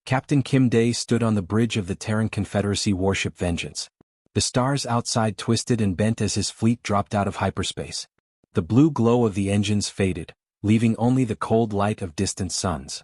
Captain Kim Day stood on the bridge of the Terran Confederacy warship Vengeance. The stars outside twisted and bent as his fleet dropped out of hyperspace. The blue glow of the engines faded, leaving only the cold light of distant suns.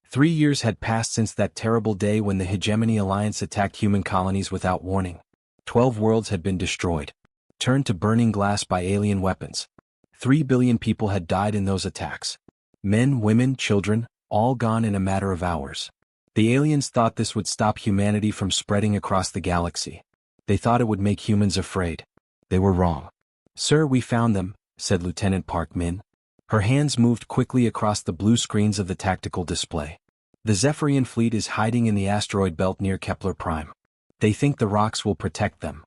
3 years had passed since that terrible day when the Hegemony Alliance attacked human colonies without warning. 12 worlds had been destroyed, turned to burning glass by alien weapons. 3 billion people had died in those attacks. Men, women, children, all gone in a matter of hours. The aliens thought this would stop humanity from spreading across the galaxy. They thought it would make humans afraid. They were wrong. "Sir, we found them," said Lieutenant Park Min. Her hands moved quickly across the blue screens of the tactical display. "The Zephyrian fleet is hiding in the asteroid belt near Kepler Prime. They think the rocks will protect them."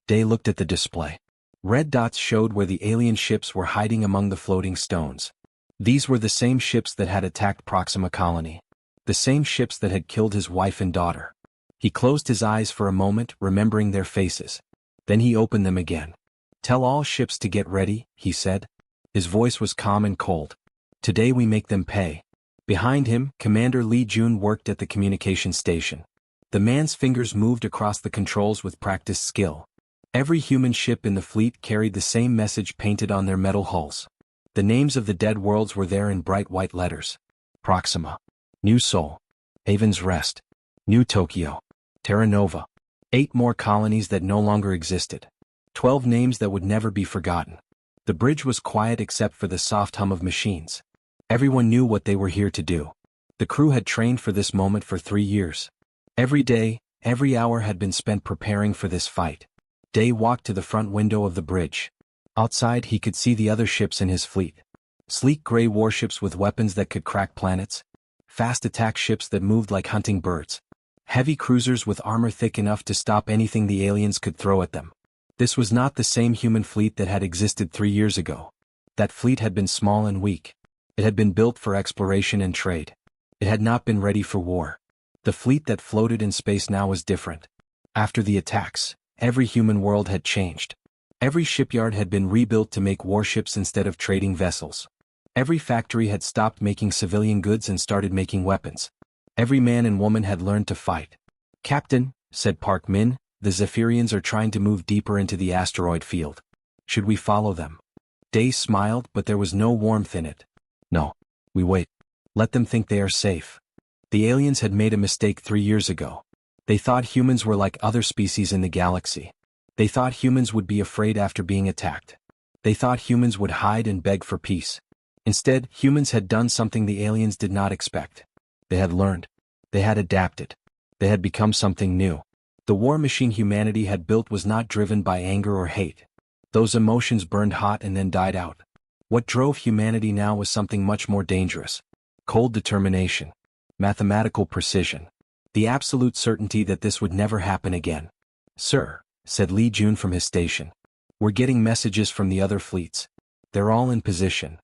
Day looked at the display. Red dots showed where the alien ships were hiding among the floating stones. These were the same ships that had attacked Proxima Colony. The same ships that had killed his wife and daughter. He closed his eyes for a moment, remembering their faces. Then he opened them again. "Tell all ships to get ready," he said. His voice was calm and cold. "Today we make them pay." Behind him, Commander Lee Jun worked at the communication station. The man's fingers moved across the controls with practiced skill. Every human ship in the fleet carried the same message painted on their metal hulls. The names of the dead worlds were there in bright white letters. Proxima. New Seoul. Haven's Rest. New Tokyo. Terra Nova. 8 more colonies that no longer existed. 12 names that would never be forgotten. The bridge was quiet except for the soft hum of machines. Everyone knew what they were here to do. The crew had trained for this moment for 3 years. Every day, every hour had been spent preparing for this fight. Day walked to the front window of the bridge. Outside he could see the other ships in his fleet. Sleek gray warships with weapons that could crack planets. Fast attack ships that moved like hunting birds. Heavy cruisers with armor thick enough to stop anything the aliens could throw at them. This was not the same human fleet that had existed 3 years ago. That fleet had been small and weak. It had been built for exploration and trade. It had not been ready for war. The fleet that floated in space now was different. After the attacks, every human world had changed. Every shipyard had been rebuilt to make warships instead of trading vessels. Every factory had stopped making civilian goods and started making weapons. Every man and woman had learned to fight. "Captain," said Park Min, "the Zephyrians are trying to move deeper into the asteroid field. Should we follow them?" Day smiled, but there was no warmth in it. "No. We wait. Let them think they are safe." The aliens had made a mistake 3 years ago. They thought humans were like other species in the galaxy. They thought humans would be afraid after being attacked. They thought humans would hide and beg for peace. Instead, humans had done something the aliens did not expect. They had learned. They had adapted. They had become something new. The war machine humanity had built was not driven by anger or hate. Those emotions burned hot and then died out. What drove humanity now was something much more dangerous. Cold determination. Mathematical precision. The absolute certainty that this would never happen again. "Sir," said Lee Jun from his station. "We're getting messages from the other fleets. They're all in position."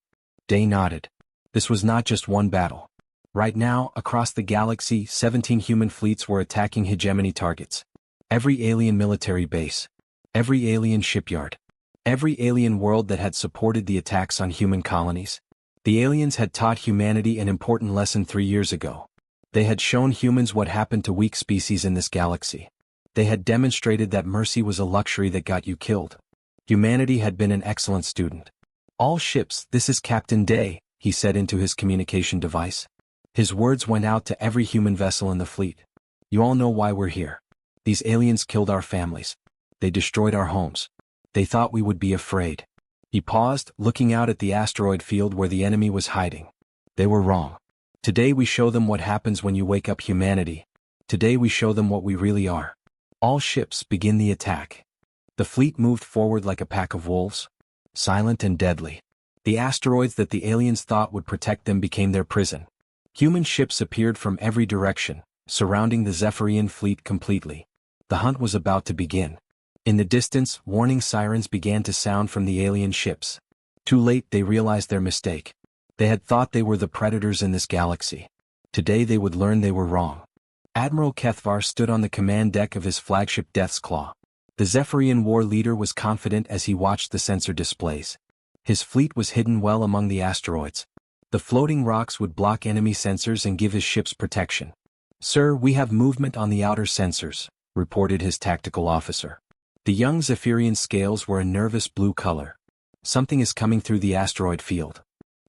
Day nodded. This was not just one battle. Right now, across the galaxy, 17 human fleets were attacking hegemony targets. Every alien military base. Every alien shipyard. Every alien world that had supported the attacks on human colonies. The aliens had taught humanity an important lesson 3 years ago. They had shown humans what happened to weak species in this galaxy. They had demonstrated that mercy was a luxury that got you killed. Humanity had been an excellent student. "All ships, this is Captain Day," he said into his communication device. His words went out to every human vessel in the fleet. "You all know why we're here. These aliens killed our families. They destroyed our homes. They thought we would be afraid." He paused, looking out at the asteroid field where the enemy was hiding. "They were wrong. Today we show them what happens when you wake up humanity. Today we show them what we really are. All ships, begin the attack." The fleet moved forward like a pack of wolves. Silent and deadly. The asteroids that the aliens thought would protect them became their prison. Human ships appeared from every direction, surrounding the Zephyrian fleet completely. The hunt was about to begin. In the distance, warning sirens began to sound from the alien ships. Too late, they realized their mistake. They had thought they were the predators in this galaxy. Today they would learn they were wrong. Admiral Kethvar stood on the command deck of his flagship Death's Claw. The Zephyrian war leader was confident as he watched the sensor displays. His fleet was hidden well among the asteroids. The floating rocks would block enemy sensors and give his ships protection. "Sir, we have movement on the outer sensors," reported his tactical officer. The young Zephyrian scales were a nervous blue color. "Something is coming through the asteroid field."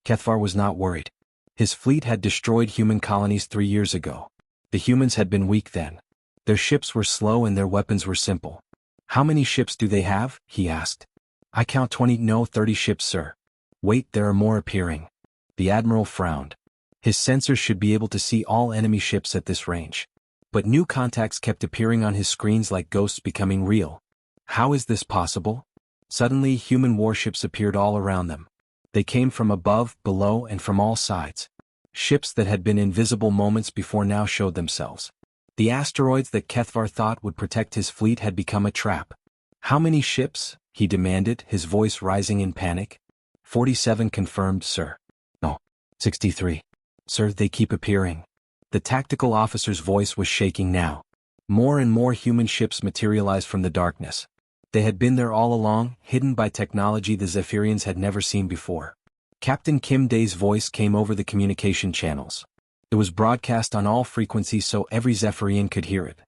Kethvar was not worried. His fleet had destroyed human colonies 3 years ago. The humans had been weak then. Their ships were slow and their weapons were simple. "How many ships do they have?" he asked. "I count 20, no 30 ships, sir." "Wait, there are more appearing." The admiral frowned. His sensors should be able to see all enemy ships at this range. But new contacts kept appearing on his screens like ghosts becoming real. How is this possible? Suddenly, human warships appeared all around them. They came from above, below, and from all sides. Ships that had been invisible moments before now showed themselves. The asteroids that Kethvar thought would protect his fleet had become a trap. "How many ships?" he demanded, his voice rising in panic. 47 confirmed, sir." "No. 63. "Sir, they keep appearing." The tactical officer's voice was shaking now. More and more human ships materialized from the darkness. They had been there all along, hidden by technology the Zephyrians had never seen before. Captain Kim Dae's voice came over the communication channels. It was broadcast on all frequencies so every Zephyrian could hear it.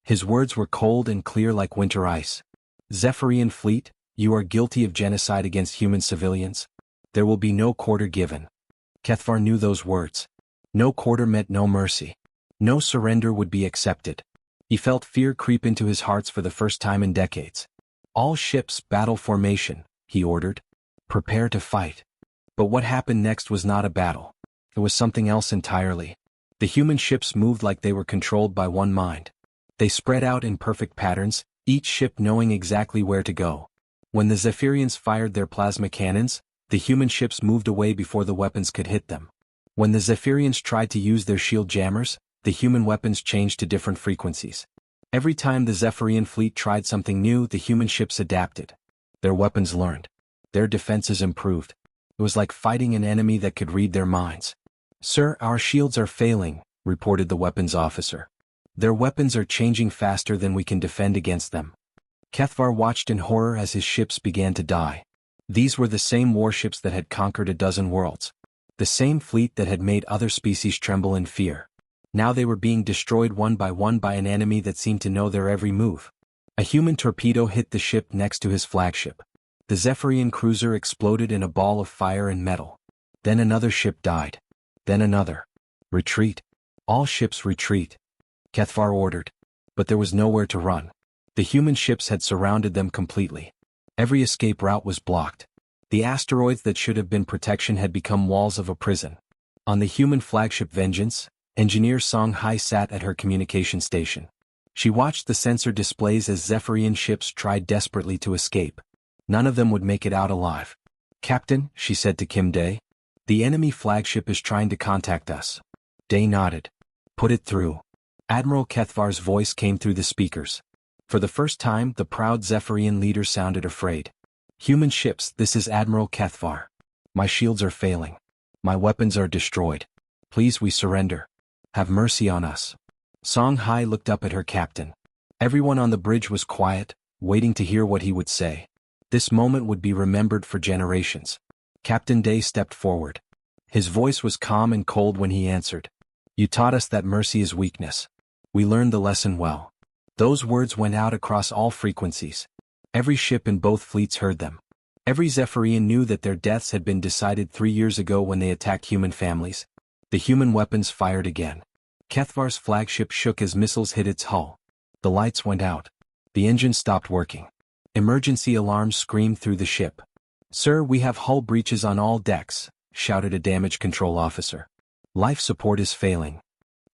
His words were cold and clear like winter ice. "Zephyrian fleet, you are guilty of genocide against human civilians. There will be no quarter given." Kethvar knew those words. No quarter meant no mercy. No surrender would be accepted. He felt fear creep into his hearts for the first time in decades. "All ships, battle formation," he ordered. "Prepare to fight." But what happened next was not a battle. It was something else entirely. The human ships moved like they were controlled by one mind. They spread out in perfect patterns, each ship knowing exactly where to go. When the Zephyrians fired their plasma cannons, the human ships moved away before the weapons could hit them. When the Zephyrians tried to use their shield jammers, the human weapons changed to different frequencies. Every time the Zephyrian fleet tried something new, the human ships adapted. Their weapons learned. Their defenses improved. It was like fighting an enemy that could read their minds. "Sir, our shields are failing," reported the weapons officer. "Their weapons are changing faster than we can defend against them." Kethvar watched in horror as his ships began to die. These were the same warships that had conquered a dozen worlds. The same fleet that had made other species tremble in fear. Now they were being destroyed one by an enemy that seemed to know their every move. A human torpedo hit the ship next to his flagship. The Zephyrian cruiser exploded in a ball of fire and metal. Then another ship died. Then another. "Retreat. All ships retreat," Kethvar ordered. But there was nowhere to run. The human ships had surrounded them completely. Every escape route was blocked. The asteroids that should have been protection had become walls of a prison. On the human flagship Vengeance, Engineer Song Hai sat at her communication station. She watched the sensor displays as Zephyrian ships tried desperately to escape. None of them would make it out alive. "Captain," she said to Kim Dae, "the enemy flagship is trying to contact us." Dae nodded. "Put it through." Admiral Kethvar's voice came through the speakers. For the first time, the proud Zephyrian leader sounded afraid. "Human ships, this is Admiral Kethvar. My shields are failing. My weapons are destroyed. Please, we surrender. Have mercy on us." Song Hai looked up at her captain. Everyone on the bridge was quiet, waiting to hear what he would say. This moment would be remembered for generations. Captain Dae stepped forward. His voice was calm and cold when he answered. "You taught us that mercy is weakness. We learned the lesson well." Those words went out across all frequencies. Every ship in both fleets heard them. Every Zephyrian knew that their deaths had been decided 3 years ago when they attacked human families. The human weapons fired again. Kethvar's flagship shook as missiles hit its hull. The lights went out. The engine stopped working. Emergency alarms screamed through the ship. "Sir, we have hull breaches on all decks," shouted a damage control officer. "Life support is failing."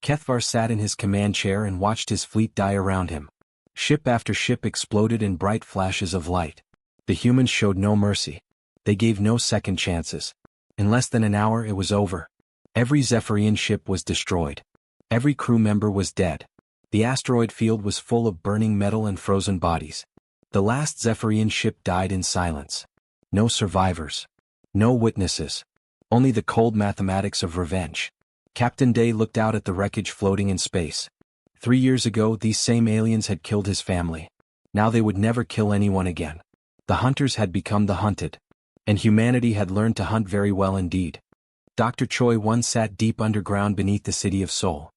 Kethvar sat in his command chair and watched his fleet die around him. Ship after ship exploded in bright flashes of light. The humans showed no mercy. They gave no second chances. In less than an hour it was over. Every Zephyrian ship was destroyed. Every crew member was dead. The asteroid field was full of burning metal and frozen bodies. The last Zephyrian ship died in silence. No survivors. No witnesses. Only the cold mathematics of revenge. Captain Dae looked out at the wreckage floating in space. 3 years ago, these same aliens had killed his family. Now they would never kill anyone again. The hunters had become the hunted. And humanity had learned to hunt very well indeed. Dr. Choi once sat deep underground beneath the city of Seoul.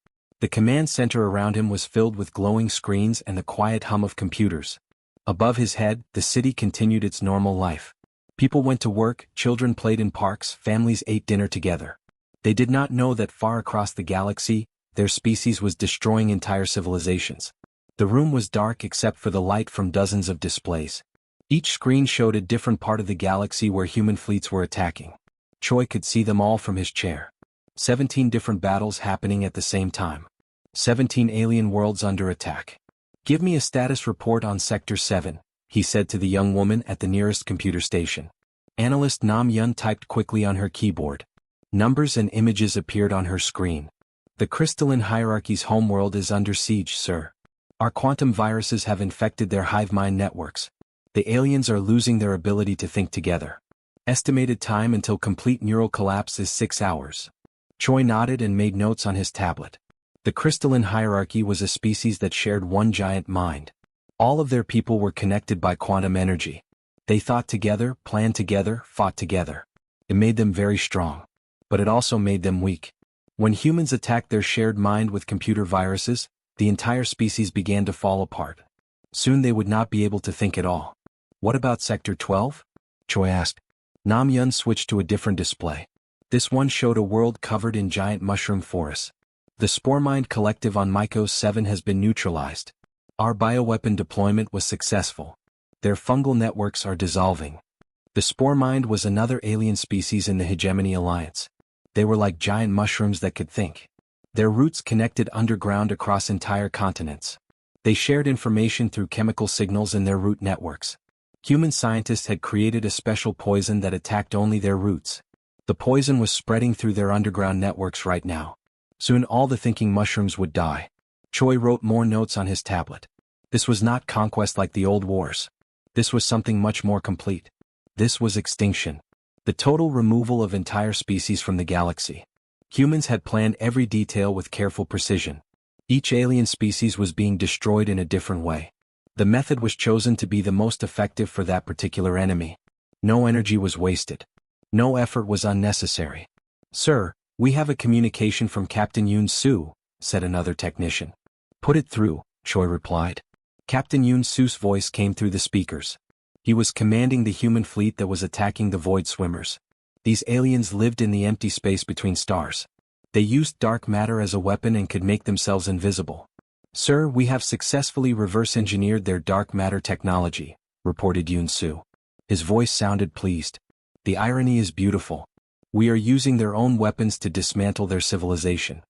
The command center around him was filled with glowing screens and the quiet hum of computers. Above his head, the city continued its normal life. People went to work, children played in parks, families ate dinner together. They did not know that far across the galaxy, their species was destroying entire civilizations. The room was dark except for the light from dozens of displays. Each screen showed a different part of the galaxy where human fleets were attacking. Choi could see them all from his chair. 17 different battles happening at the same time. 17 alien worlds under attack. "Give me a status report on Sector 7, he said to the young woman at the nearest computer station. Analyst Nam Yun typed quickly on her keyboard. Numbers and images appeared on her screen. "The crystalline hierarchy's homeworld is under siege, sir. Our quantum viruses have infected their hive mind networks. The aliens are losing their ability to think together. Estimated time until complete neural collapse is 6 hours. Choi nodded and made notes on his tablet. The crystalline hierarchy was a species that shared one giant mind. All of their people were connected by quantum energy. They thought together, planned together, fought together. It made them very strong. But it also made them weak. When humans attacked their shared mind with computer viruses, the entire species began to fall apart. Soon they would not be able to think at all. What about Sector 12? Choi asked. Nam Yun switched to a different display. This one showed a world covered in giant mushroom forests. The Spore Mind Collective on Mycos 7 has been neutralized. Our bioweapon deployment was successful. Their fungal networks are dissolving. The Spore Mind was another alien species in the Hegemony Alliance. They were like giant mushrooms that could think. Their roots connected underground across entire continents. They shared information through chemical signals in their root networks. Human scientists had created a special poison that attacked only their roots. The poison was spreading through their underground networks right now. Soon all the thinking mushrooms would die. Choi wrote more notes on his tablet. This was not conquest like the old wars. This was something much more complete. This was extinction. The total removal of entire species from the galaxy. Humans had planned every detail with careful precision. Each alien species was being destroyed in a different way. The method was chosen to be the most effective for that particular enemy. No energy was wasted. No effort was unnecessary. Sir, we have a communication from Captain Yoon Soo, said another technician. Put it through, Choi replied. Captain Yoon Soo's voice came through the speakers. He was commanding the human fleet that was attacking the void swimmers. These aliens lived in the empty space between stars. They used dark matter as a weapon and could make themselves invisible. Sir, we have successfully reverse-engineered their dark matter technology, reported Yoon Soo. His voice sounded pleased. The irony is beautiful. We are using their own weapons to dismantle their civilization.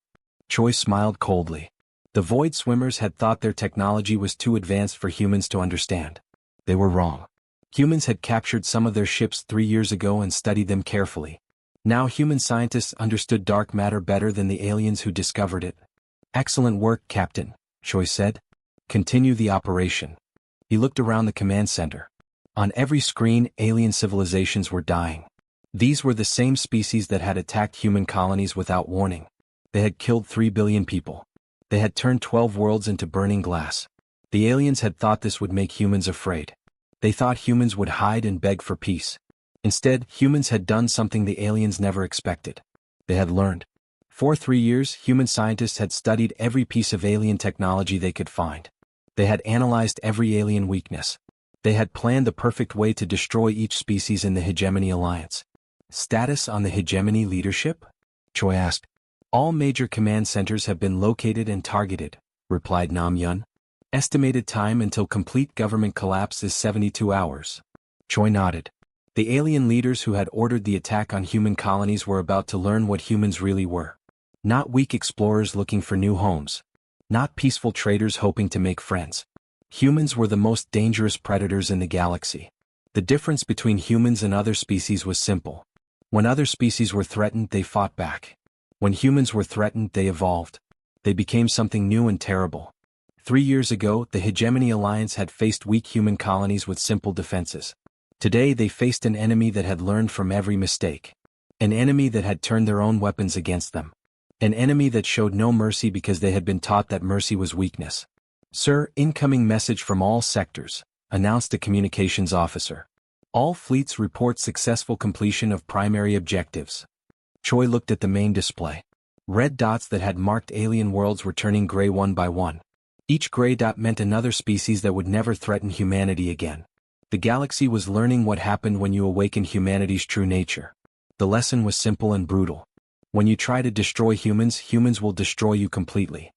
Choi smiled coldly. The void swimmers had thought their technology was too advanced for humans to understand. They were wrong. Humans had captured some of their ships 3 years ago and studied them carefully. Now human scientists understood dark matter better than the aliens who discovered it. Excellent work, Captain, Choi said. Continue the operation. He looked around the command center. On every screen, alien civilizations were dying. These were the same species that had attacked human colonies without warning. They had killed 3 billion people. They had turned 12 worlds into burning glass. The aliens had thought this would make humans afraid. They thought humans would hide and beg for peace. Instead, humans had done something the aliens never expected. They had learned. For 3 years, human scientists had studied every piece of alien technology they could find. They had analyzed every alien weakness. They had planned the perfect way to destroy each species in the Hegemony Alliance. Status on the Hegemony leadership? Choi asked. All major command centers have been located and targeted, replied Nam Yun. Estimated time until complete government collapse is 72 hours. Choi nodded. The alien leaders who had ordered the attack on human colonies were about to learn what humans really were. Not weak explorers looking for new homes. Not peaceful traders hoping to make friends. Humans were the most dangerous predators in the galaxy. The difference between humans and other species was simple. When other species were threatened, they fought back. When humans were threatened, they evolved. They became something new and terrible. 3 years ago, the Hegemony Alliance had faced weak human colonies with simple defenses. Today they faced an enemy that had learned from every mistake. An enemy that had turned their own weapons against them. An enemy that showed no mercy because they had been taught that mercy was weakness. Sir, incoming message from all sectors, announced a communications officer. All fleets report successful completion of primary objectives. Choi looked at the main display. Red dots that had marked alien worlds were turning gray one by one. Each gray dot meant another species that would never threaten humanity again. The galaxy was learning what happened when you awaken humanity's true nature. The lesson was simple and brutal. When you try to destroy humans, humans will destroy you completely.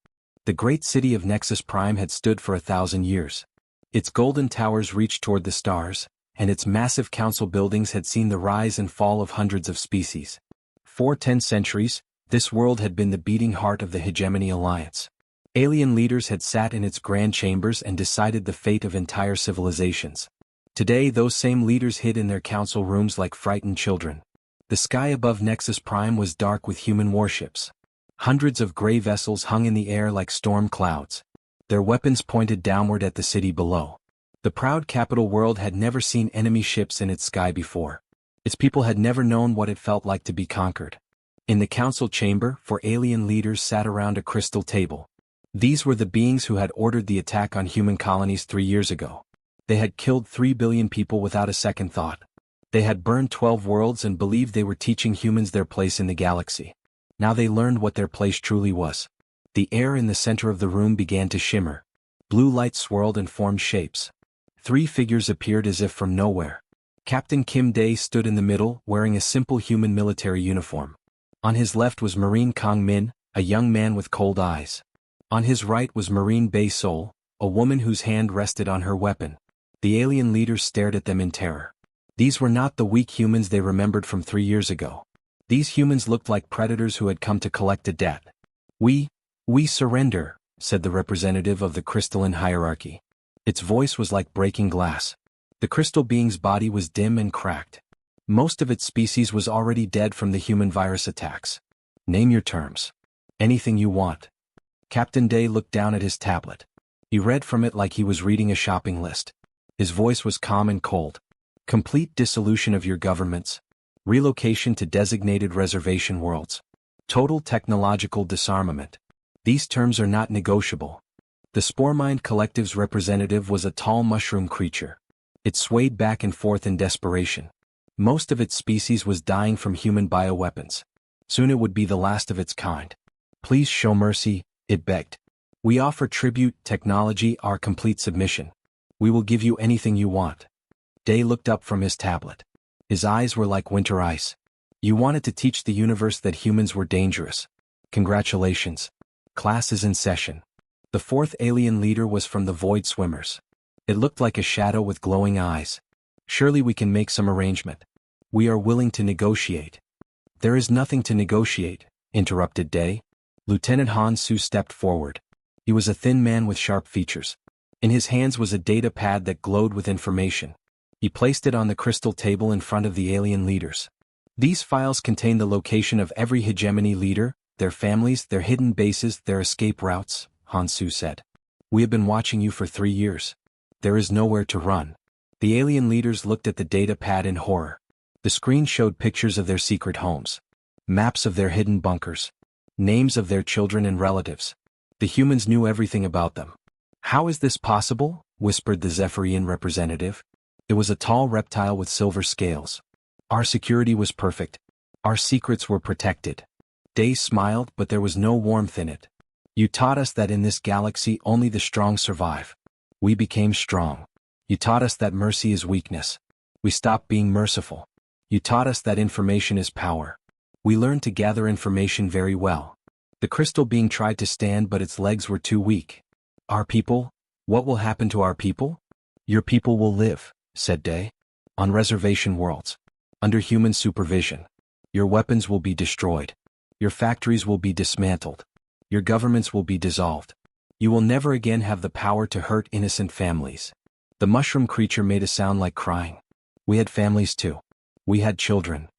The great city of Nexus Prime had stood for 1,000 years. Its golden towers reached toward the stars, and its massive council buildings had seen the rise and fall of hundreds of species. For 10 centuries, this world had been the beating heart of the Hegemony Alliance. Alien leaders had sat in its grand chambers and decided the fate of entire civilizations. Today those same leaders hid in their council rooms like frightened children. The sky above Nexus Prime was dark with human warships. Hundreds of gray vessels hung in the air like storm clouds. Their weapons pointed downward at the city below. The proud capital world had never seen enemy ships in its sky before. Its people had never known what it felt like to be conquered. In the council chamber, 4 alien leaders sat around a crystal table. These were the beings who had ordered the attack on human colonies 3 years ago. They had killed 3 billion people without a second thought. They had burned 12 worlds and believed they were teaching humans their place in the galaxy. Now they learned what their place truly was. The air in the center of the room began to shimmer. Blue light swirled and formed shapes. 3 figures appeared as if from nowhere. Captain Kim Dae stood in the middle, wearing a simple human military uniform. On his left was Marine Kong Min, a young man with cold eyes. On his right was Marine Bae Sol, a woman whose hand rested on her weapon. The alien leaders stared at them in terror. These were not the weak humans they remembered from 3 years ago. These humans looked like predators who had come to collect a debt. We surrender," said the representative of the crystalline hierarchy. Its voice was like breaking glass. The crystal being's body was dim and cracked. Most of its species was already dead from the human virus attacks. "Name your terms. Anything you want." Captain Dae looked down at his tablet. He read from it like he was reading a shopping list. His voice was calm and cold. "Complete dissolution of your governments. Relocation to designated reservation worlds. Total technological disarmament. These terms are not negotiable." The Sporemind Collective's representative was a tall mushroom creature. It swayed back and forth in desperation. Most of its species was dying from human bioweapons. Soon it would be the last of its kind. "Please show mercy," it begged. "We offer tribute, technology, our complete submission. We will give you anything you want." Day looked up from his tablet. His eyes were like winter ice. "You wanted to teach the universe that humans were dangerous. Congratulations. Class is in session." The 4th alien leader was from the Void Swimmers. It looked like a shadow with glowing eyes. "Surely we can make some arrangement. We are willing to negotiate." "There is nothing to negotiate," interrupted Day. Lieutenant Han Su stepped forward. He was a thin man with sharp features. In his hands was a data pad that glowed with information. He placed it on the crystal table in front of the alien leaders. "These files contain the location of every hegemony leader, their families, their hidden bases, their escape routes," Han Su said. "We have been watching you for 3 years. There is nowhere to run." The alien leaders looked at the data pad in horror. The screen showed pictures of their secret homes. Maps of their hidden bunkers. Names of their children and relatives. The humans knew everything about them. "How is this possible?" whispered the Zephyrian representative. It was a tall reptile with silver scales. "Our security was perfect. Our secrets were protected." Day smiled, but there was no warmth in it. "You taught us that in this galaxy only the strong survive. We became strong. You taught us that mercy is weakness. We stopped being merciful. You taught us that information is power. We learned to gather information very well." The crystal being tried to stand, but its legs were too weak. "Our people? What will happen to our people?" "Your people will live," said Day. "On reservation worlds. Under human supervision. Your weapons will be destroyed. Your factories will be dismantled. Your governments will be dissolved. You will never again have the power to hurt innocent families." The mushroom creature made a sound like crying. "We had families too. We had children."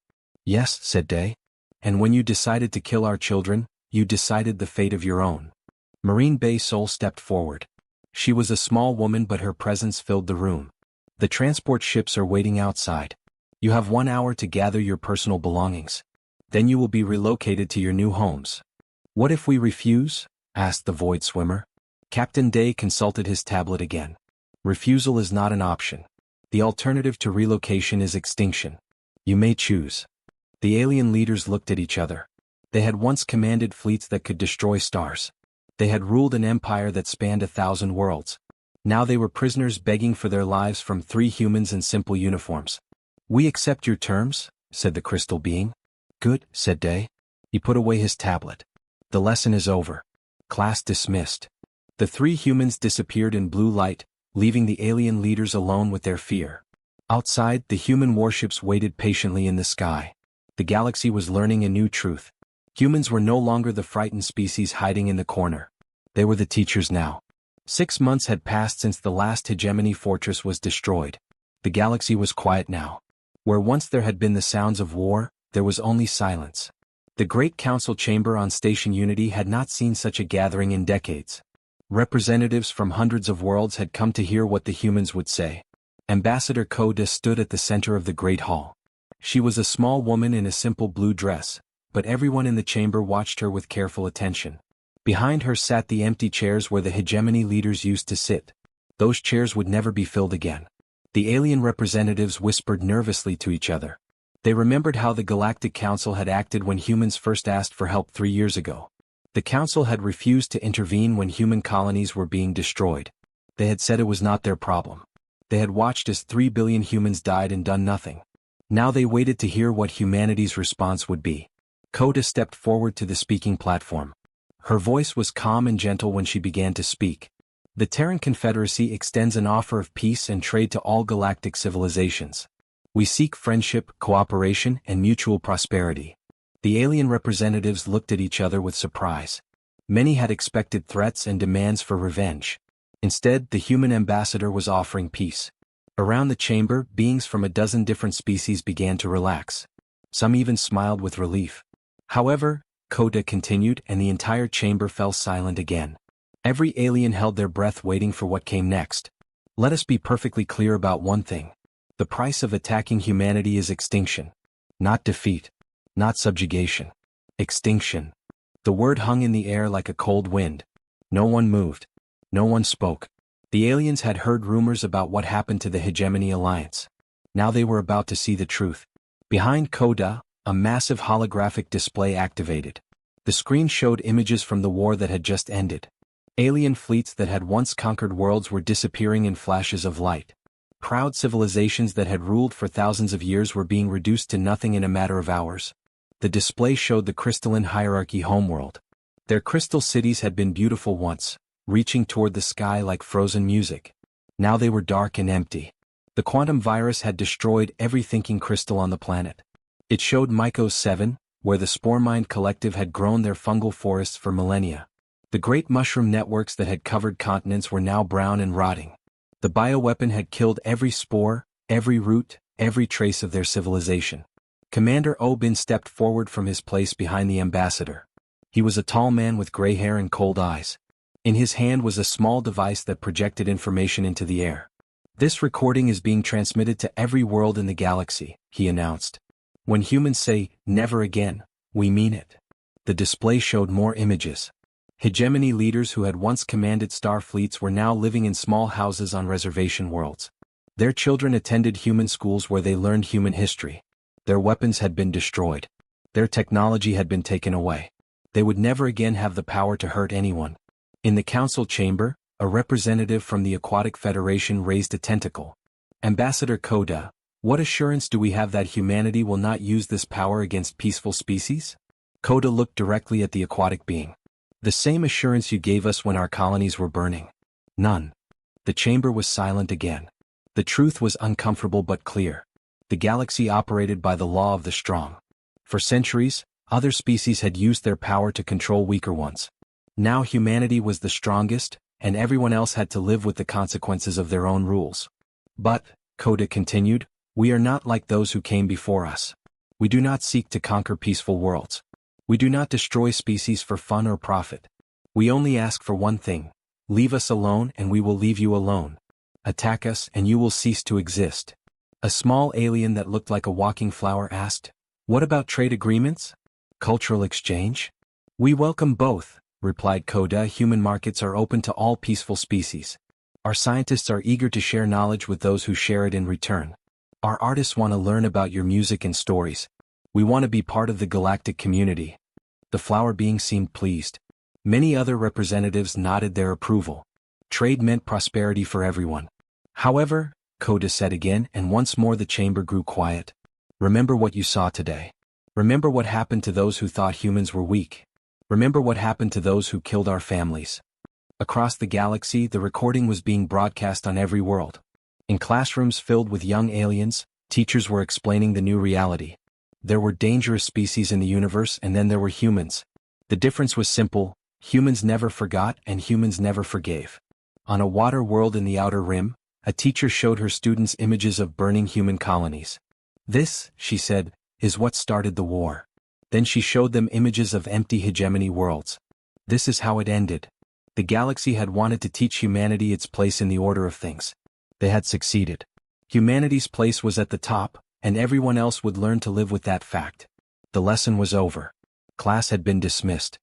"Yes," said Day. "And when you decided to kill our children, you decided the fate of your own." Marine Bae Sol stepped forward. She was a small woman, but her presence filled the room. "The transport ships are waiting outside. You have 1 hour to gather your personal belongings. Then you will be relocated to your new homes." "What if we refuse?" asked the Void Swimmer. Captain Day consulted his tablet again. "Refusal is not an option. The alternative to relocation is extinction. You may choose." The alien leaders looked at each other. They had once commanded fleets that could destroy stars. They had ruled an empire that spanned 1,000 worlds. Now they were prisoners begging for their lives from 3 humans in simple uniforms. "We accept your terms," said the crystal being. "Good," said Day. He put away his tablet. "The lesson is over. Class dismissed." The 3 humans disappeared in blue light, leaving the alien leaders alone with their fear. Outside, the human warships waited patiently in the sky. The galaxy was learning a new truth. Humans were no longer the frightened species hiding in the corner. They were the teachers now. 6 months had passed since the last hegemony fortress was destroyed. The galaxy was quiet now. Where once there had been the sounds of war, there was only silence. The Great Council chamber on Station Unity had not seen such a gathering in decades. Representatives from hundreds of worlds had come to hear what the humans would say. Ambassador Koda stood at the center of the Great Hall. She was a small woman in a simple blue dress, but everyone in the chamber watched her with careful attention. Behind her sat the empty chairs where the hegemony leaders used to sit. Those chairs would never be filled again. The alien representatives whispered nervously to each other. They remembered how the Galactic Council had acted when humans first asked for help 3 years ago. The Council had refused to intervene when human colonies were being destroyed. They had said it was not their problem. They had watched as 3 billion humans died and done nothing. Now they waited to hear what humanity's response would be. Koda stepped forward to the speaking platform. Her voice was calm and gentle when she began to speak. "The Terran Confederacy extends an offer of peace and trade to all galactic civilizations. We seek friendship, cooperation, and mutual prosperity." The alien representatives looked at each other with surprise. Many had expected threats and demands for revenge. Instead, the human ambassador was offering peace. Around the chamber, beings from a dozen different species began to relax. Some even smiled with relief. However, Koda continued, and the entire chamber fell silent again. Every alien held their breath waiting for what came next. "Let us be perfectly clear about one thing. The price of attacking humanity is extinction. Not defeat. Not subjugation. Extinction." The word hung in the air like a cold wind. No one moved. No one spoke. The aliens had heard rumors about what happened to the Hegemony Alliance. Now they were about to see the truth. Behind Koda, a massive holographic display activated. The screen showed images from the war that had just ended. Alien fleets that had once conquered worlds were disappearing in flashes of light. Proud civilizations that had ruled for thousands of years were being reduced to nothing in a matter of hours. The display showed the crystalline hierarchy homeworld. Their crystal cities had been beautiful once, reaching toward the sky like frozen music. Now they were dark and empty. The quantum virus had destroyed every thinking crystal on the planet. It showed Mycos 7, where the Sporemind Collective had grown their fungal forests for millennia. The great mushroom networks that had covered continents were now brown and rotting. The bioweapon had killed every spore, every root, every trace of their civilization. Commander Obin stepped forward from his place behind the ambassador. He was a tall man with gray hair and cold eyes. In his hand was a small device that projected information into the air. "This recording is being transmitted to every world in the galaxy," he announced. "When humans say, 'never again,' we mean it." The display showed more images. Hegemony leaders who had once commanded star fleets were now living in small houses on reservation worlds. Their children attended human schools where they learned human history. Their weapons had been destroyed. Their technology had been taken away. They would never again have the power to hurt anyone. In the council chamber, a representative from the Aquatic Federation raised a tentacle. "Ambassador Koda, what assurance do we have that humanity will not use this power against peaceful species?" Koda looked directly at the aquatic being. "The same assurance you gave us when our colonies were burning." "None." The chamber was silent again. The truth was uncomfortable but clear. The galaxy operated by the law of the strong. For centuries, other species had used their power to control weaker ones. Now humanity was the strongest, and everyone else had to live with the consequences of their own rules. "But," Koda continued, "we are not like those who came before us. We do not seek to conquer peaceful worlds. We do not destroy species for fun or profit. We only ask for one thing: leave us alone and we will leave you alone. Attack us and you will cease to exist." A small alien that looked like a walking flower asked, "What about trade agreements? Cultural exchange?" "We welcome both," replied Koda. "Human markets are open to all peaceful species. Our scientists are eager to share knowledge with those who share it in return. Our artists want to learn about your music and stories. We want to be part of the galactic community." The flower being seemed pleased. Many other representatives nodded their approval. Trade meant prosperity for everyone. However, Coda said again, and once more the chamber grew quiet. Remember what you saw today. Remember what happened to those who thought humans were weak. Remember what happened to those who killed our families. Across the galaxy, the recording was being broadcast on every world. In classrooms filled with young aliens, teachers were explaining the new reality. There were dangerous species in the universe, and then there were humans. The difference was simple: humans never forgot and humans never forgave. On a water world in the Outer Rim, a teacher showed her students images of burning human colonies. "This," she said, "is what started the war." Then she showed them images of empty hegemony worlds. "This is how it ended." The galaxy had wanted to teach humanity its place in the order of things. They had succeeded. Humanity's place was at the top, and everyone else would learn to live with that fact. The lesson was over. Class had been dismissed.